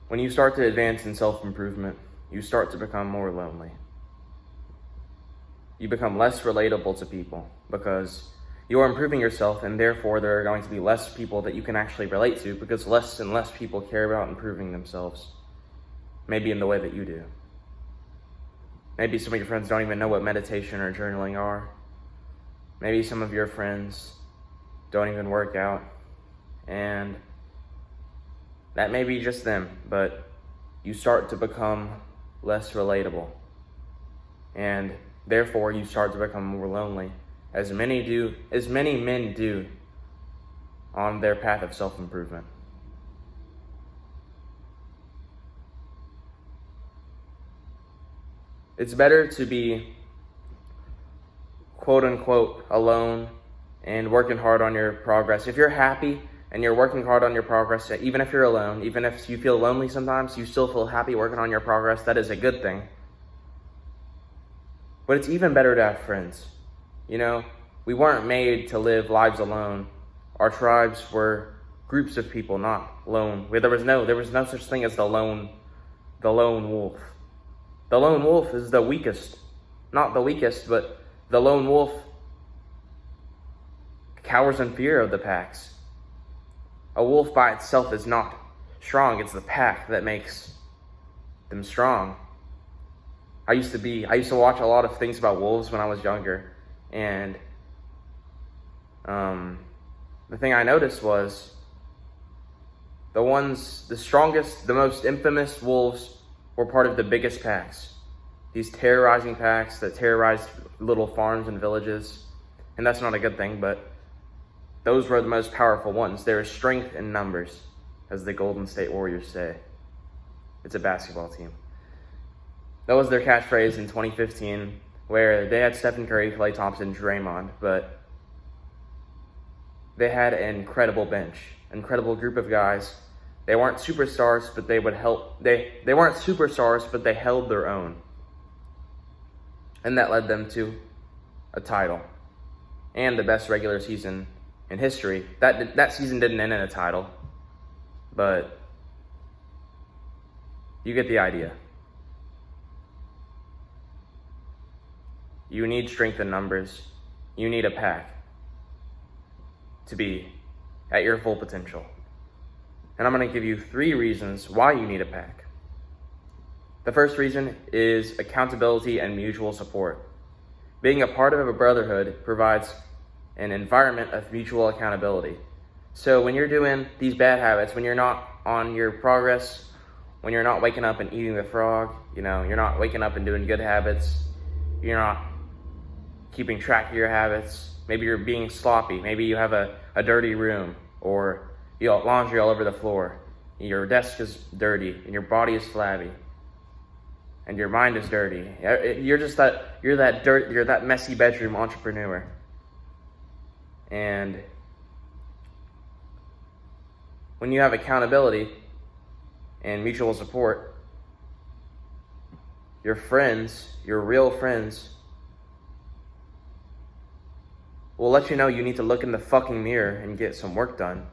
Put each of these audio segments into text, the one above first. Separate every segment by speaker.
Speaker 1: When you start to advance in self-improvement, you start to become more lonely. You become less relatable to people because you are improving yourself, and therefore there are going to be less people that you can actually relate to because less and less people care about improving themselves, maybe in the way that you do. Maybe some of your friends don't even know what meditation or journaling are. Maybe some of your friends don't even work out, and that may be just them, but you start to become less relatable, and therefore you start to become more lonely, as many men do on their path of self-improvement. It's better to be quote unquote alone and working hard on your progress. If you're happy and you're working hard on your progress, even if you're alone, even if you feel lonely sometimes, you still feel happy working on your progress, that is a good thing. But it's even better to have friends. You know, we weren't made to live lives alone. Our tribes were groups of people, not lone. There was no such thing as the lone wolf. The lone wolf is the weakest. Not the weakest, but the lone wolf cowers in fear of the packs. A wolf by itself is not strong. It's the pack that makes them strong. I used to watch a lot of things about wolves when I was younger, and the thing I noticed was the strongest, the most infamous wolves were part of the biggest packs. These terrorizing packs that terrorized little farms and villages, and that's not a good thing, but those were the most powerful ones. There is strength in numbers, as the Golden State Warriors say. It's a basketball team. That was their catchphrase in 2015, where they had Stephen Curry, Klay Thompson, Draymond, but they had an incredible bench, incredible group of guys. They weren't superstars, but they would help. They weren't superstars, but they held their own, and that led them to a title and the best regular season in history. That season didn't end in a title, but you get the idea. You need strength in numbers. You need a pack to be at your full potential. And I'm going to give you 3 reasons why you need a pack. The first reason is accountability and mutual support. Being a part of a brotherhood provides an environment of mutual accountability. So when you're doing these bad habits, when you're not on your progress, when you're not waking up and eating the frog, you're not waking up and doing good habits, you're not keeping track of your habits, maybe you're being sloppy, maybe you have a dirty room, or you have laundry all over the floor, your desk is dirty, and your body is flabby, and your mind is dirty. You're that messy bedroom entrepreneur. And when you have accountability and mutual support, your friends, your real friends, will let you know you need to look in the fucking mirror and get some work done.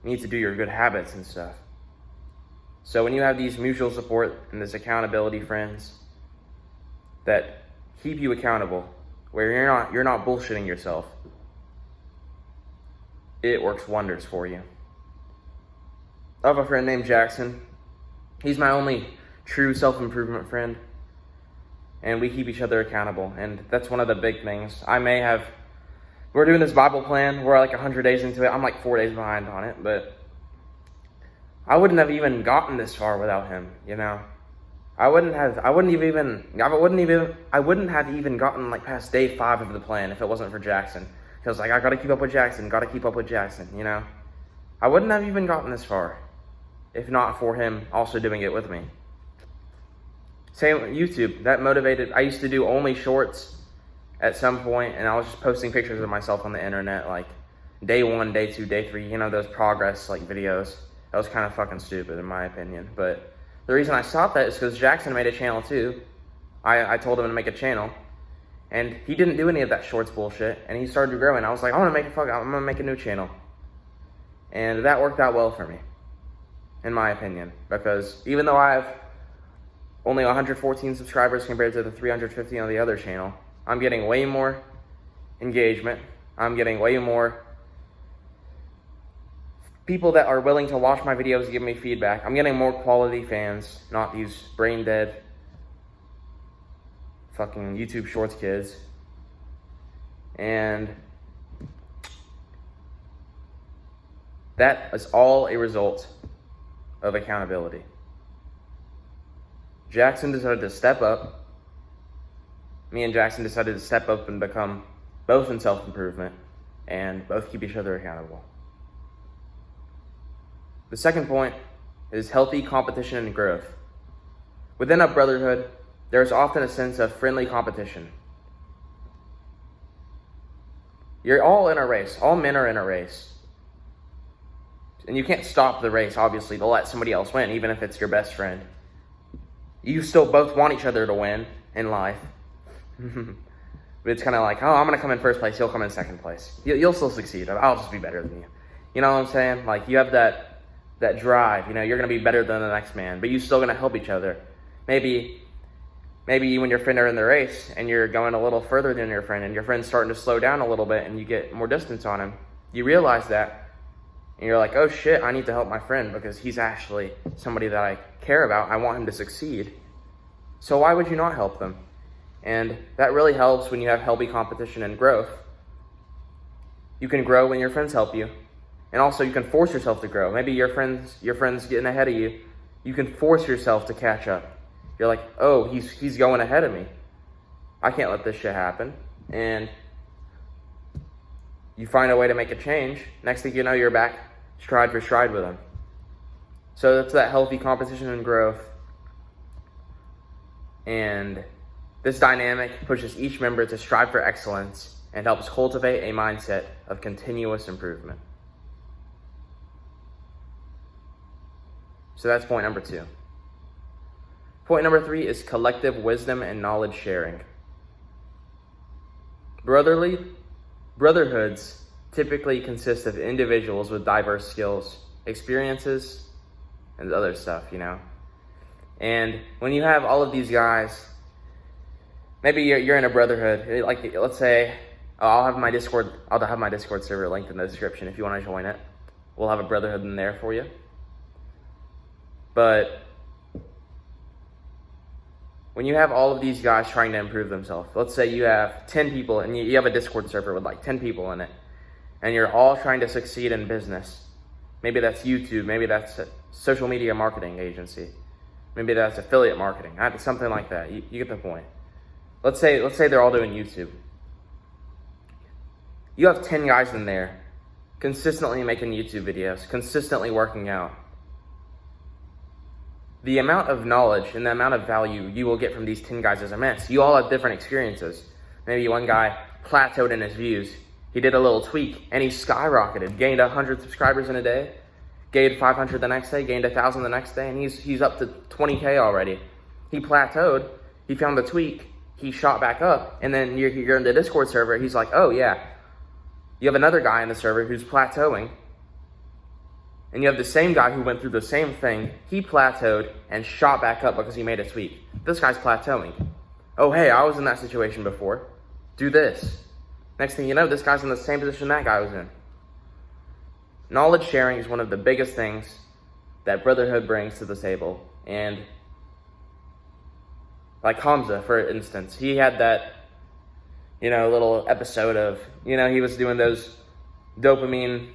Speaker 1: You need to do your good habits and stuff. So when you have these mutual support and this accountability friends that keep you accountable, where you're not bullshitting yourself, it works wonders for you. I have a friend named Jackson. He's my only true self-improvement friend, and we keep each other accountable, and that's one of the big things. We're doing this Bible plan, we're like 100 days into it. I'm like 4 days behind on it, but I wouldn't have even gotten this far without him, I wouldn't have even gotten like past day 5 of the plan if it wasn't for Jackson. Because I gotta keep up with Jackson, I wouldn't have even gotten this far if not for him also doing it with me. Same with YouTube, that motivated. I used to do only shorts at some point, and I was just posting pictures of myself on the internet, like day 1, day 2, day 3, those progress like videos. That was kind of fucking stupid in my opinion, but the reason I stopped that is because Jackson made a channel too. I told him to make a channel, and he didn't do any of that shorts bullshit, and he started growing. I was like, I'm gonna make a new channel, and that worked out well for me. in my opinion, because even though I have only 114 subscribers compared to the 350 on the other channel, I'm getting way more engagement. I'm getting way more people that are willing to watch my videos and give me feedback. I'm getting more quality fans, not these brain dead fucking YouTube Shorts kids. And that is all a result of accountability. Jackson decided to step up. Me and Jackson decided to step up and become both in self-improvement and both keep each other accountable. The second point is healthy competition and growth. Within a brotherhood, there is often a sense of friendly competition. You're all in a race. All men are in a race. And you can't stop the race, obviously, to let somebody else win, even if it's your best friend. You still both want each other to win in life. But it's kind of like, oh, I'm going to come in first place, you'll come in second place. You'll still succeed. I'll just be better than you. You know what I'm saying? Like, you have that drive. You know, you're going to be better than the next man, but you're still going to help each other. Maybe you and your friend are in the race, and you're going a little further than your friend, and your friend's starting to slow down a little bit, and you get more distance on him. You realize that, and you're like, oh shit, I need to help my friend because he's actually somebody that I care about. I want him to succeed. So why would you not help them? And that really helps when you have healthy competition and growth. You can grow when your friends help you. And also you can force yourself to grow. Maybe your friend's getting ahead of you. You can force yourself to catch up. You're like, oh, he's going ahead of me. I can't let this shit happen. And you find a way to make a change. Next thing you know, you're back stride for stride with him. So that's that healthy competition and growth. And this dynamic pushes each member to strive for excellence and helps cultivate a mindset of continuous improvement. So that's point number 2. Point number 3 is collective wisdom and knowledge sharing. Brotherhoods typically consist of individuals with diverse skills, experiences, and other stuff, you know. And when you have all of these guys, maybe you're in a brotherhood. Like, let's say, I'll have my Discord server linked in the description if you want to join it. We'll have a brotherhood in there for you. But when you have all of these guys trying to improve themselves, let's say you have 10 people and you have a Discord server with like 10 people in it, and you're all trying to succeed in business. Maybe that's YouTube, maybe that's a social media marketing agency, maybe that's affiliate marketing, something like that. You get the point. Let's say they're all doing YouTube. You have 10 guys in there consistently making YouTube videos, consistently working out. The amount of knowledge and the amount of value you will get from these 10 guys is immense. You all have different experiences. Maybe one guy plateaued in his views. He did a little tweak and he skyrocketed, gained 100 subscribers in a day, gained 500 the next day, gained 1,000 the next day, and he's up to 20K already. He plateaued, he found the tweak, he shot back up, and then you're in the Discord server, he's like, oh yeah. You have another guy in the server who's plateauing, and you have the same guy who went through the same thing. He plateaued and shot back up because he made a tweak. This guy's plateauing. Oh, hey, I was in that situation before. Do this. Next thing you know, this guy's in the same position that guy was in. Knowledge sharing is one of the biggest things that Brotherhood brings to the table. And like Hamza, for instance, he had that, little episode of, he was doing those dopamine.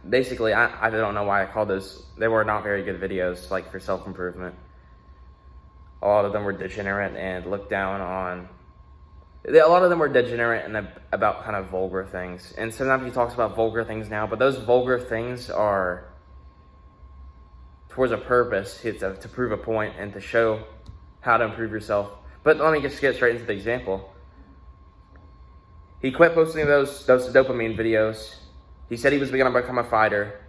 Speaker 1: Basically, I don't know why I called those. They were not very good videos, like for self-improvement. A lot of them were degenerate and looked down on. A lot of them were degenerate and about kind of vulgar things. And sometimes he talks about vulgar things now, but those vulgar things are towards a purpose. It's to prove a point and to show how to improve yourself. But let me just get straight into the example. He quit posting those dopamine videos. He said he was going to become a fighter.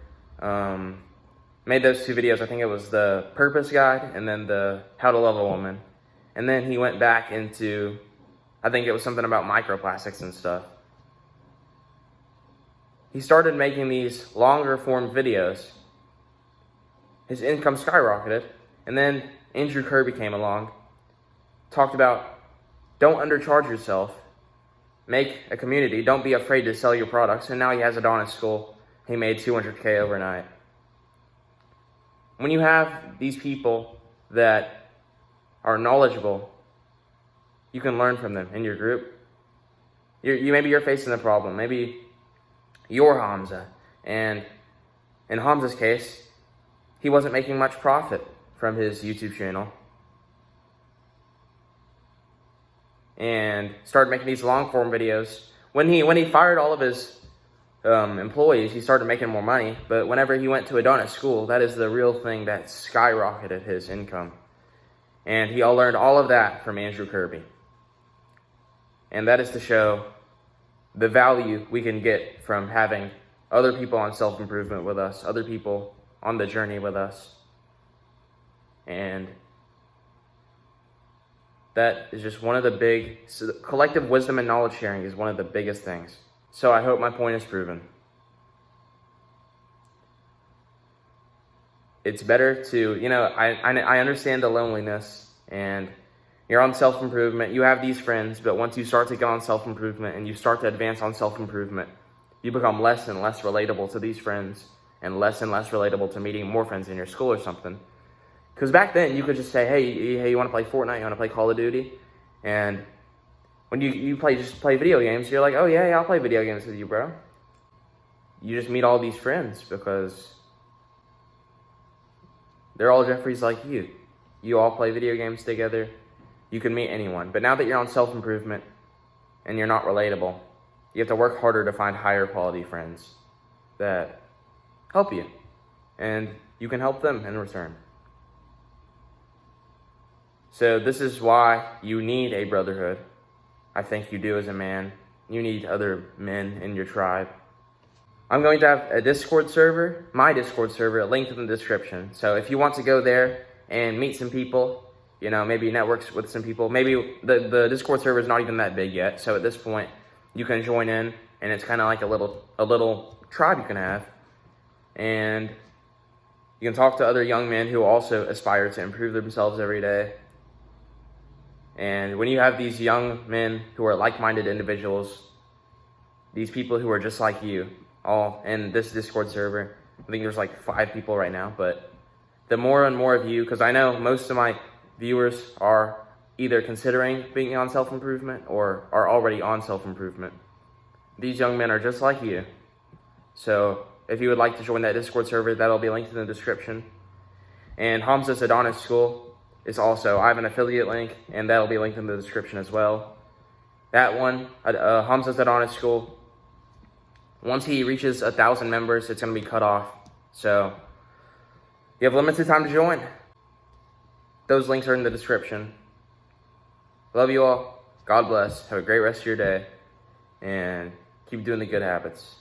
Speaker 1: Made those 2 videos. I think it was the Purpose Guide and then the How to Love a Woman. And then he went back into, I think it was something about microplastics and stuff. He started making these longer form videos. his income skyrocketed. And then Andrew Kirby came along, talked about don't undercharge yourself, make a community, don't be afraid to sell your products. And now he has Adonis School. He made $200K overnight. When you have these people that are knowledgeable, you can learn from them in your group. Maybe you're facing a problem. Maybe you're Hamza. And in Hamza's case, he wasn't making much profit from his YouTube channel. And started making these long form videos. When he fired all of his employees, he started making more money. But whenever he went to Adonis School, that is the real thing that skyrocketed his income. And he all learned all of that from Andrew Kirby. And that is to show the value we can get from having other people on self-improvement with us, other people on the journey with us. And that is just one of the collective wisdom and knowledge sharing is one of the biggest things. So I hope my point is proven. It's better to, I understand the loneliness and you're on self-improvement. You have these friends, but once you start to get on self-improvement and you start to advance on self-improvement, you become less and less relatable to these friends and less relatable to meeting more friends in your school or something. Because back then, you could just say, hey, you want to play Fortnite? You want to play Call of Duty? And when you play video games, you're like, oh, yeah, I'll play video games with you, bro. You just meet all these friends because they're all Jeffries like you. You all play video games together. You can meet anyone. But now that you're on self-improvement and you're not relatable, you have to work harder to find higher quality friends that help you. And you can help them in return. So this is why you need a brotherhood. I think you do as a man. You need other men in your tribe. I'm going to have a Discord server, my Discord server, linked in the description. So if you want to go there and meet some people, maybe networks with some people. Maybe the Discord server is not even that big yet. So at this point, you can join in, and it's kind of like a little tribe you can have. And you can talk to other young men who also aspire to improve themselves every day. And when you have these young men who are like-minded individuals, these people who are just like you, all in this Discord server, I think there's like 5 people right now, but the more and more of you, because I know most of my viewers are either considering being on self-improvement or are already on self-improvement. These young men are just like you. So if you would like to join that Discord server, that'll be linked in the description. And Hamza's Adonis School is also, I have an affiliate link, and that'll be linked in the description as well. That one, Hamza's Adonis School, once he reaches 1,000 members, it's going to be cut off. So you have limited time to join. Those links are in the description. Love you all. God bless. Have a great rest of your day. And keep doing the good habits.